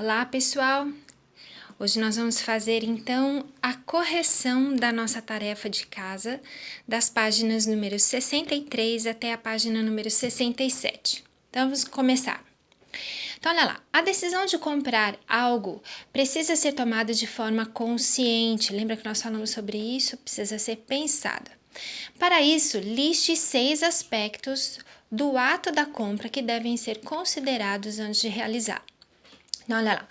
Olá, pessoal! Hoje nós vamos fazer então a correção da nossa tarefa de casa das páginas número 63 até a página número 67. Então vamos começar. Então olha lá, a decisão de comprar algo precisa ser tomada de forma consciente. Lembra que nós falamos sobre isso? Precisa ser pensada. Para isso, liste 6 aspectos do ato da compra que devem ser considerados antes de realizar. Então, olha lá.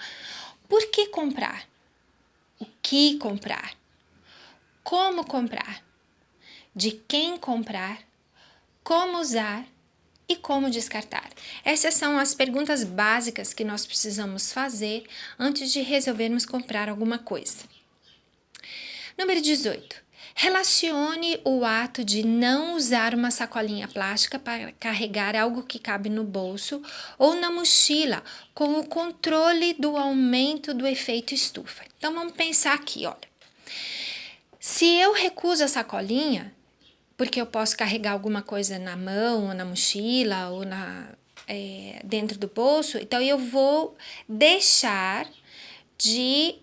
Por que comprar? O que comprar? Como comprar? De quem comprar? Como usar? E como descartar? Essas são as perguntas básicas que nós precisamos fazer antes de resolvermos comprar alguma coisa. Número 18. Relacione o ato de não usar uma sacolinha plástica para carregar algo que cabe no bolso ou na mochila com o controle do aumento do efeito estufa. Então vamos pensar aqui, olha. Se eu recuso a sacolinha, porque eu posso carregar alguma coisa na mão, ou na mochila, ou dentro do bolso, então eu vou deixar de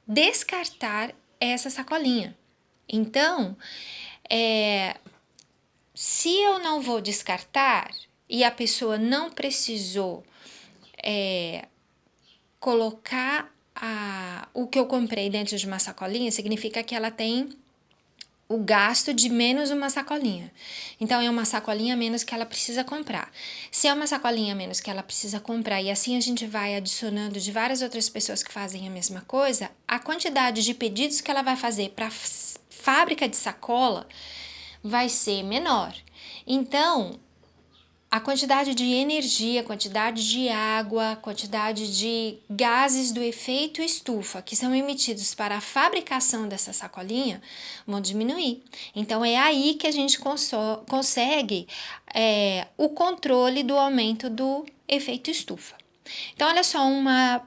descartar essa sacolinha. Então, se eu não vou descartar e a pessoa não precisou colocar o que eu comprei dentro de uma sacolinha, significa que ela tem o gasto de menos uma sacolinha. Então, é uma sacolinha a menos que ela precisa comprar. Se é uma sacolinha a menos que ela precisa comprar e assim a gente vai adicionando de várias outras pessoas que fazem a mesma coisa, a quantidade de pedidos que ela vai fazer para fábrica de sacola vai ser menor. Então, a quantidade de energia, quantidade de água, quantidade de gases do efeito estufa que são emitidos para a fabricação dessa sacolinha vão diminuir. Então, é aí que a gente consegue o controle do aumento do efeito estufa. Então, olha só uma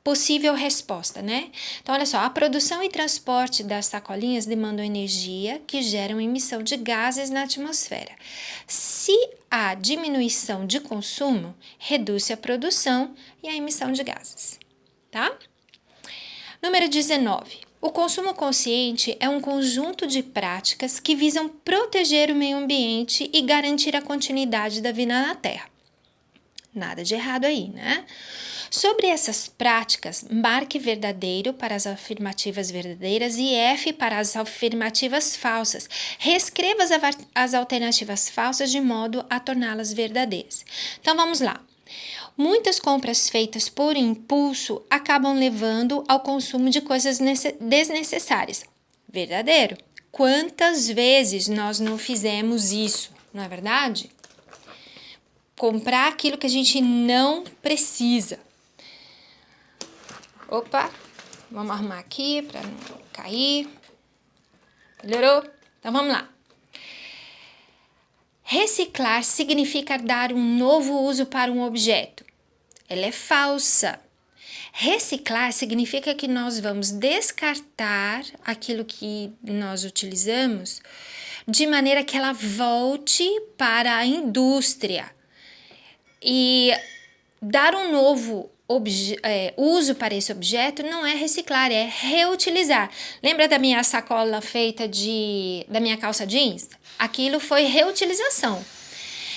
possível resposta, né? Então, olha só, a produção e transporte das sacolinhas demandam energia que geram emissão de gases na atmosfera. Se há diminuição de consumo, reduz-se a produção e a emissão de gases, tá? Número 19. O consumo consciente é um conjunto de práticas que visam proteger o meio ambiente e garantir a continuidade da vida na Terra. Nada de errado aí, né? Sobre essas práticas, marque verdadeiro para as afirmativas verdadeiras e F para as afirmativas falsas. Reescreva as alternativas falsas de modo a torná-las verdadeiras. Então vamos lá. Muitas compras feitas por impulso acabam levando ao consumo de coisas desnecessárias. Verdadeiro. Quantas vezes nós não fizemos isso, não é verdade? Comprar aquilo que a gente não precisa. Opa, vamos arrumar aqui para não cair. Melhorou? Então vamos lá. Reciclar significa dar um novo uso para um objeto. Ela é falsa. Reciclar significa que nós vamos descartar aquilo que nós utilizamos de maneira que ela volte para a indústria. E dar um novo uso para esse objeto não é reciclar, é reutilizar. Lembra da minha sacola feita da minha calça jeans? Aquilo foi reutilização.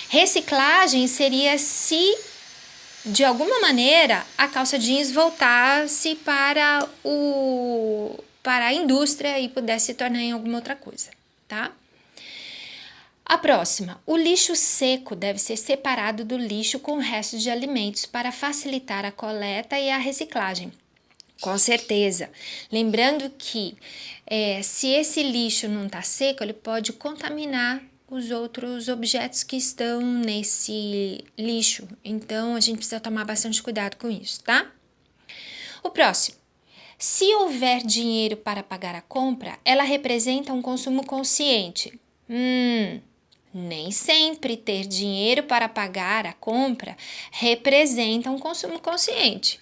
Reciclagem seria se, de alguma maneira, a calça jeans voltasse para a indústria e pudesse se tornar em alguma outra coisa, tá? A próxima, o lixo seco deve ser separado do lixo com restos de alimentos para facilitar a coleta e a reciclagem. Com certeza. Lembrando que se esse lixo não está seco, ele pode contaminar os outros objetos que estão nesse lixo. Então, a gente precisa tomar bastante cuidado com isso, tá? O próximo. Se houver dinheiro para pagar a compra, ela representa um consumo consciente. Nem sempre ter dinheiro para pagar a compra representa um consumo consciente.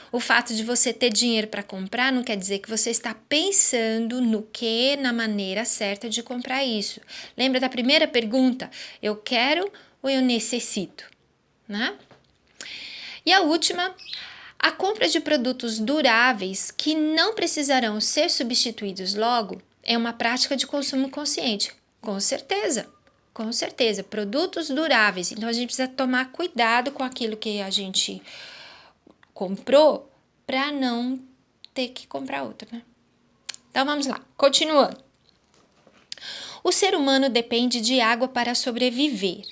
O fato de você ter dinheiro para comprar não quer dizer que você está pensando na maneira certa de comprar isso. Lembra da primeira pergunta? Eu quero ou eu necessito, né? E a última, a compra de produtos duráveis que não precisarão ser substituídos logo é uma prática de consumo consciente. Com certeza, com certeza. Produtos duráveis. Então a gente precisa tomar cuidado com aquilo que a gente comprou para não ter que comprar outro, né? Então vamos lá, continuando. O ser humano depende de água para sobreviver.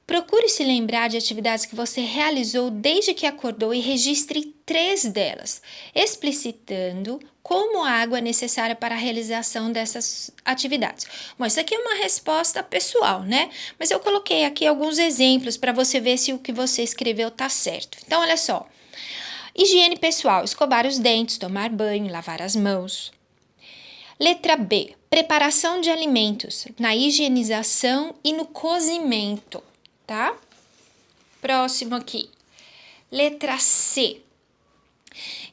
Procure se lembrar de atividades que você realizou desde que acordou e registre 3 delas, explicitando como a água é necessária para a realização dessas atividades. Bom, isso aqui é uma resposta pessoal, né? Mas eu coloquei aqui alguns exemplos para você ver se o que você escreveu está certo. Então, olha só. Higiene pessoal, escovar os dentes, tomar banho, lavar as mãos. Letra B, preparação de alimentos, na higienização e no cozimento, tá? Próximo aqui. Letra C,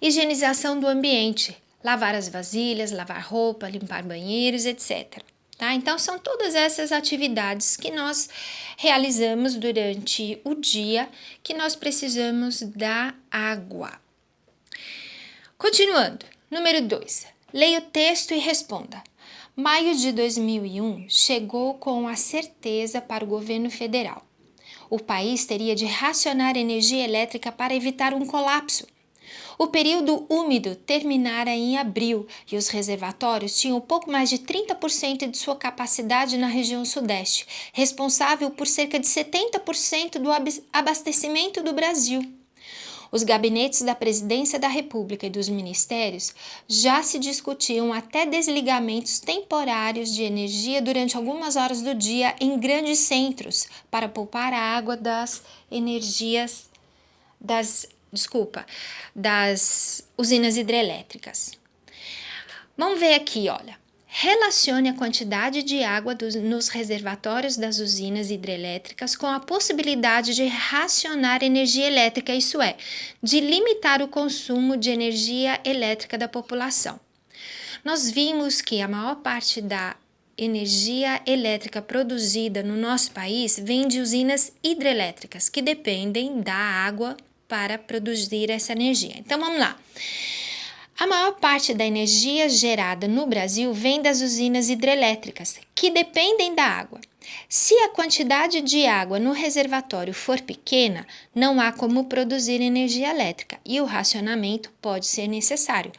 higienização do ambiente, lavar as vasilhas, lavar roupa, limpar banheiros, etc. Tá? Então, são todas essas atividades que nós realizamos durante o dia que nós precisamos da água. Continuando, número 2. Leia o texto e responda. Maio de 2001 chegou com a certeza para o governo federal. O país teria de racionar energia elétrica para evitar um colapso. O período úmido terminara em abril e os reservatórios tinham pouco mais de 30% de sua capacidade na região sudeste, responsável por cerca de 70% do abastecimento do Brasil. Os gabinetes da Presidência da República e dos ministérios já se discutiam até desligamentos temporários de energia durante algumas horas do dia em grandes centros para poupar a água das usinas hidrelétricas. Vamos ver aqui, olha. Relacione a quantidade de água nos reservatórios das usinas hidrelétricas com a possibilidade de racionar energia elétrica, isso é, de limitar o consumo de energia elétrica da população. Nós vimos que a maior parte da energia elétrica produzida no nosso país vem de usinas hidrelétricas, que dependem da água para produzir essa energia. Então, vamos lá. A maior parte da energia gerada no Brasil vem das usinas hidrelétricas, que dependem da água. Se a quantidade de água no reservatório for pequena, não há como produzir energia elétrica e o racionamento pode ser necessário.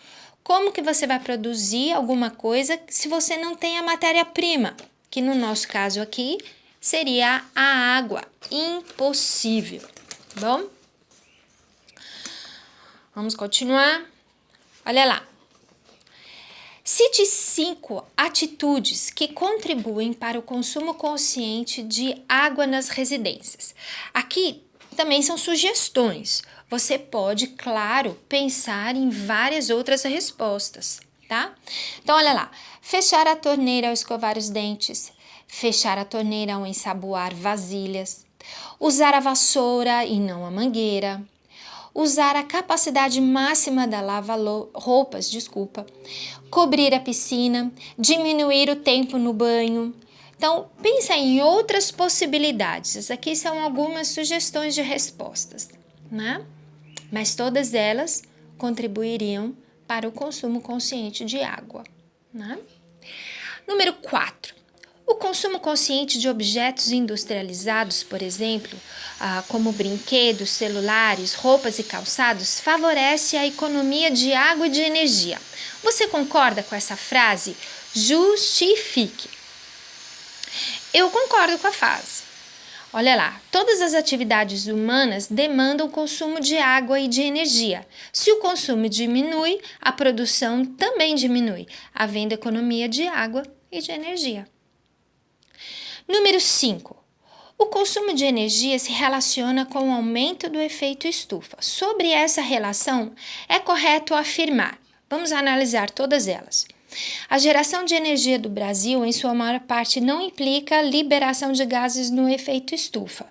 Como que você vai produzir alguma coisa se você não tem a matéria-prima? Que no nosso caso aqui seria a água. Impossível. Bom? Vamos continuar. Olha lá. Cite 5 atitudes que contribuem para o consumo consciente de água nas residências. Aqui também são sugestões. Você pode, claro, pensar em várias outras respostas, tá? Então, olha lá. Fechar a torneira ao escovar os dentes. Fechar a torneira ao ensaboar vasilhas. Usar a vassoura e não a mangueira. Usar a capacidade máxima da lava-roupas, cobrir a piscina, diminuir o tempo no banho. Então, pensa em outras possibilidades. Essas aqui são algumas sugestões de respostas, né? Mas todas elas contribuiriam para o consumo consciente de água, né? Número 4. O consumo consciente de objetos industrializados, por exemplo, como brinquedos, celulares, roupas e calçados, favorece a economia de água e de energia. Você concorda com essa frase? Justifique. Eu concordo com a frase. Olha lá, todas as atividades humanas demandam consumo de água e de energia. Se o consumo diminui, a produção também diminui, havendo economia de água e de energia. Número 5. O consumo de energia se relaciona com o aumento do efeito estufa. Sobre essa relação, é correto afirmar. Vamos analisar todas elas. A geração de energia do Brasil, em sua maior parte, não implica liberação de gases no efeito estufa.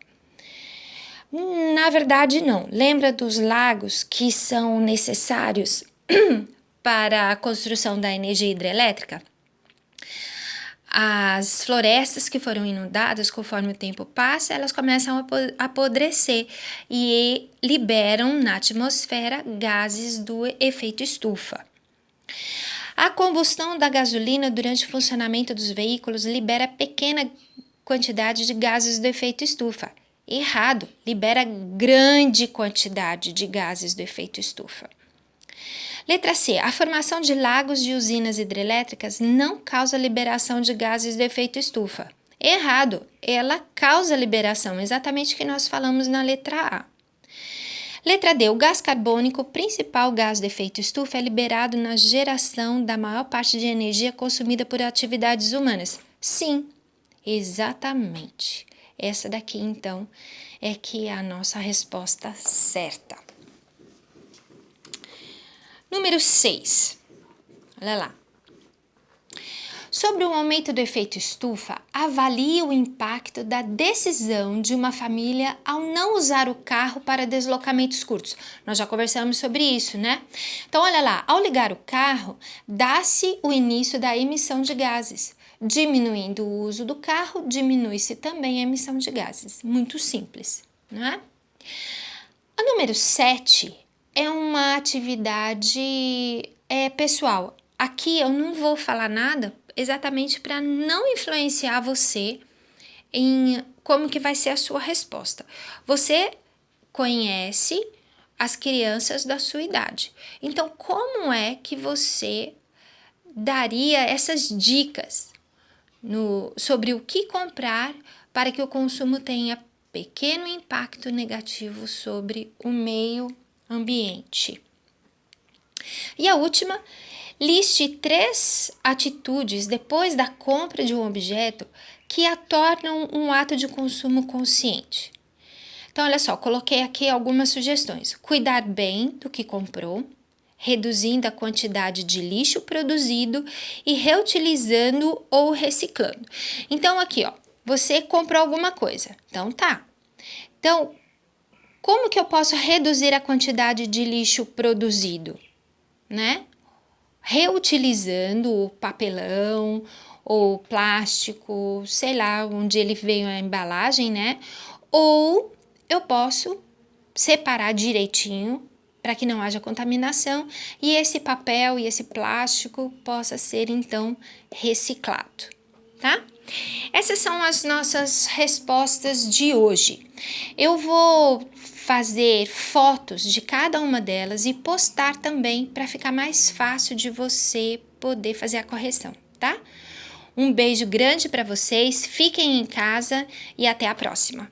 Na verdade, não. Lembra dos lagos que são necessários para a construção da energia hidrelétrica? as florestas que foram inundadas, conforme o tempo passa, elas começam a apodrecer e liberam na atmosfera gases do efeito estufa. A combustão da gasolina durante o funcionamento dos veículos libera pequena quantidade de gases do efeito estufa. Errado, libera grande quantidade de gases do efeito estufa. Letra C. A formação de lagos de usinas hidrelétricas não causa liberação de gases do efeito estufa. Errado, ela causa liberação, exatamente o que nós falamos na letra A. Letra D. O gás carbônico, o principal gás do efeito estufa, é liberado na geração da maior parte de energia consumida por atividades humanas. Sim, exatamente. Essa daqui, então, é que é a nossa resposta certa. Número 6. Olha lá. Sobre o aumento do efeito estufa, avalie o impacto da decisão de uma família ao não usar o carro para deslocamentos curtos. Nós já conversamos sobre isso, né? Então, olha lá, ao ligar o carro, dá-se o início da emissão de gases. Diminuindo o uso do carro, diminui-se também a emissão de gases. Muito simples, não é? A número 7 é uma atividade pessoal. Aqui eu não vou falar nada exatamente para não influenciar você em como que vai ser a sua resposta. Você conhece as crianças da sua idade. Então, como é que você daria essas dicas sobre o que comprar para que o consumo tenha pequeno impacto negativo sobre o meio ambiente? E a última, liste 3 atitudes depois da compra de um objeto que a tornam um ato de consumo consciente. Então, olha só, coloquei aqui algumas sugestões. Cuidar bem do que comprou, reduzindo a quantidade de lixo produzido e reutilizando ou reciclando. Então, aqui, ó, você comprou alguma coisa. Então, tá. Então, como que eu posso reduzir a quantidade de lixo produzido, né? Reutilizando o papelão ou plástico, sei lá, onde ele veio a embalagem, né? Ou eu posso separar direitinho para que não haja contaminação e esse papel e esse plástico possa ser então reciclado, tá? Essas são as nossas respostas de hoje. Eu vou fazer fotos de cada uma delas e postar também para ficar mais fácil de você poder fazer a correção, tá? Um beijo grande para vocês, fiquem em casa e até a próxima.